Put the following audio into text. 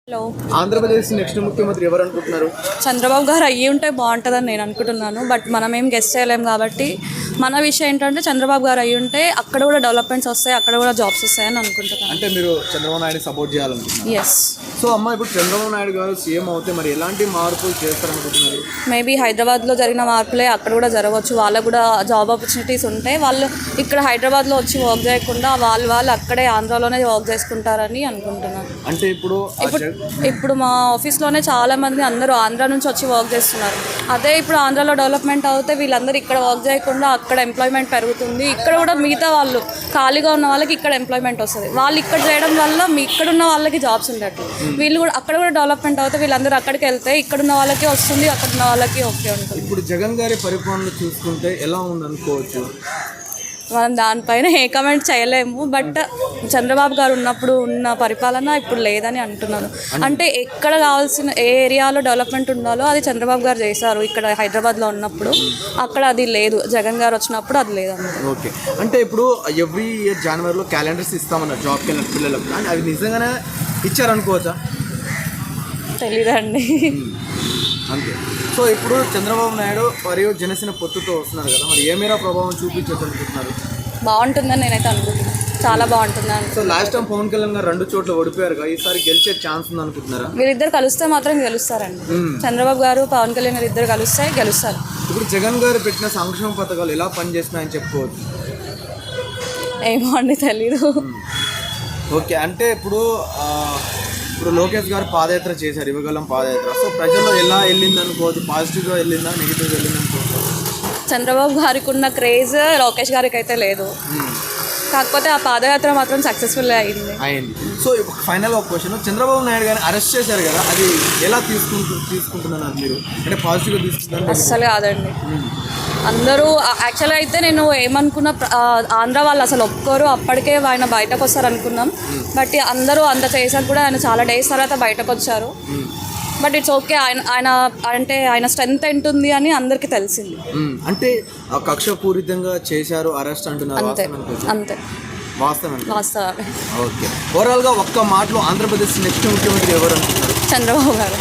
Hello. Andhra Pradesh next ముఖ్యమంత్రి ఎవరు అనుకుంటున్నారు? చంద్రబాబు గారు అయ్యి ఉంటే బాగుంటుందని నేను అనుకుంటున్నాను. బట్ మనం ఏం గెస్ చేయలేము కాబట్టి మన విషయం ఏంటంటే చంద్రబాబు గారు అయ్యి ఉంటే అక్కడ కూడా డెవలప్మెంట్స్ వస్తాయి, అక్కడ కూడా జాబ్స్ వస్తాయని అనుకుంటున్నాను. అంటే మీరు చంద్రబాబు నాయుడు సపోర్ట్ చేయాలనుకుంటున్నారు? ఎస్. సో అమ్మ, ఇప్పుడు చంద్రబాబు నాయుడు గారు సీఎం అవుతే మరి ఎలాంటి మార్పులు చేస్తారనుకుంటున్నారు? మేబీ హైదరాబాద్లో జరిగిన మార్పులే అక్కడ కూడా జరగవచ్చు. వాళ్ళకు కూడా జాబ్ ఆపర్చునిటీస్ ఉంటాయి. వాళ్ళు ఇక్కడ హైదరాబాద్లో వచ్చి వర్క్ చేయకుండా వాళ్ళు అక్కడే ఆంధ్రాలోనే వర్క్ చేసుకుంటారని అనుకుంటున్నాను. అంటే ఇప్పుడు మా ఆఫీస్లోనే చాలా మంది అందరూ ఆంధ్ర నుంచి వచ్చి వర్క్ చేస్తున్నారు. అదే ఇప్పుడు ఆంధ్రాలో డెవలప్మెంట్ అవుతే వీళ్ళందరూ ఇక్కడ వర్క్ చేయకుండా అక్కడ ఎంప్లాయ్మెంట్ పెరుగుతుంది. ఇక్కడ కూడా మిగతా వాళ్ళు ఖాళీగా ఉన్న వాళ్ళకి ఇక్కడ ఎంప్లాయ్మెంట్ వస్తుంది. వాళ్ళు ఇక్కడ చేయడం వల్ల ఇక్కడ ఉన్న వాళ్ళకి జాబ్స్ ఉండట్లేదు. వీళ్ళు కూడా అక్కడ కూడా డెవలప్మెంట్ అవుతే వీళ్ళందరూ అక్కడికి వెళ్తే ఇక్కడ ఉన్న వాళ్ళకి వస్తుంది, అక్కడ ఉన్న వాళ్ళకి ఓకే ఉంటుంది. ఇప్పుడు జగన్ గారి పరిపాలన చూసుకుంటే ఎలా ఉందనుకోవచ్చు? మనం దానిపైన ఏ కమెంట్ చేయలేము. బట్ చంద్రబాబు గారు ఉన్నప్పుడు ఉన్న పరిపాలన ఇప్పుడు లేదని అంటున్నాను. అంటే ఎక్కడ కావాల్సిన ఏ ఏరియాలో డెవలప్మెంట్ ఉండాలో అది చంద్రబాబు గారు చేశారు. ఇక్కడ హైదరాబాద్లో ఉన్నప్పుడు అక్కడ అది లేదు, జగన్ గారు వచ్చినప్పుడు అది లేదన్నమాట. ఓకే. అంటే ఇప్పుడు ఎవ్రీ ఇయర్ జనవరిలో క్యాలెండర్స్ ఇస్తామన్నారు జాబ్కి వెళ్ళిన పిల్లలకు, కానీ అవి నిజంగానే ఇచ్చారనుకోవచ్చా? తెలీదండి. అంతే. సో ఇప్పుడు చంద్రబాబు నాయుడు మరియు జనసేన పొత్తుతో వస్తున్నారు కదా, మరి ఏ మేర ప్రభావం చూపించవచ్చు అనుకుంటున్నారు? బాగుంటుందని నేనైతే అనుకుంటున్నాను, చాలా బాగుంటుందని. So last time Pawan Kalyan garu 2 చోట్ల ఓడిపోయారు కదా, ఈసారి గెలిచే ఛాన్స్ ఉంది అనుకుంటున్నారా? వీరిద్దరు కలిస్తే మాత్రం గెలుస్తారండి. చంద్రబాబు గారు పవన్ కళ్యాణ్ గారు ఇద్దరు కలిస్తే గెలుస్తారు. ఇప్పుడు జగన్ గారు పెట్టిన సంక్షేమ పథకాలు ఎలా పనిచేస్తున్నాయని చెప్పుకోవచ్చు? ఏమో అండి, తెలీదు. ఓకే. అంటే ఇప్పుడు లోకేష్ గారు పాదయాత్ర చేశారు, ఇవ్వగలం పాదయాత్ర. సో ప్రజల్లో ఎలా వెళ్ళింది అనుకోవచ్చు? పాజిటివ్గా వెళ్ళిందా, నెగిటివ్గా వెళ్ళింది అనుకోవచ్చు? చంద్రబాబు గారికి ఉన్న క్రేజ్ లోకేష్ గారికి అయితే లేదు. కాకపోతే ఆ పాదయాత్ర మాత్రం సక్సెస్ఫుల్ అయింది. సో ఫైనల్గా ఒక క్వశ్చన్, చంద్రబాబు నాయుడు గారిని అరెస్ట్ చేశారు కదా, అది ఎలా తీసుకుంటున్నారు మీరు? అంటే పాజిటివ్గా తీసుకుంటారు? అస్సలు కాదండి. అందరూ యాక్చువల్గా అయితే నేను ఏమనుకున్నా, ఆంధ్ర వాళ్ళు అసలు ఒప్పుకోరు, అప్పటికే ఆయన బయటకు వస్తారు అనుకున్నాం. బట్ అందరూ అంత చేశాక కూడా ఆయన చాలా డేస్ తర్వాత బయటకు వచ్చారు. But it's okay. ఆయన స్ట్రెంత్ ఏంటుంది అని అందరికీ తెలిసింది. అంటే కక్షపూరితంగా చేశారు అరెస్ట్ అంటున్నారు? అంతే, వాస్తవమే. ఓకే. ఓవరాల్గా ఒక్క మాటలో ఆంధ్రప్రదేశ్ నెక్స్ట్ ముఖ్యమంత్రి ఎవరు అనుకుంటున్నారు? చంద్రబాబు గారు.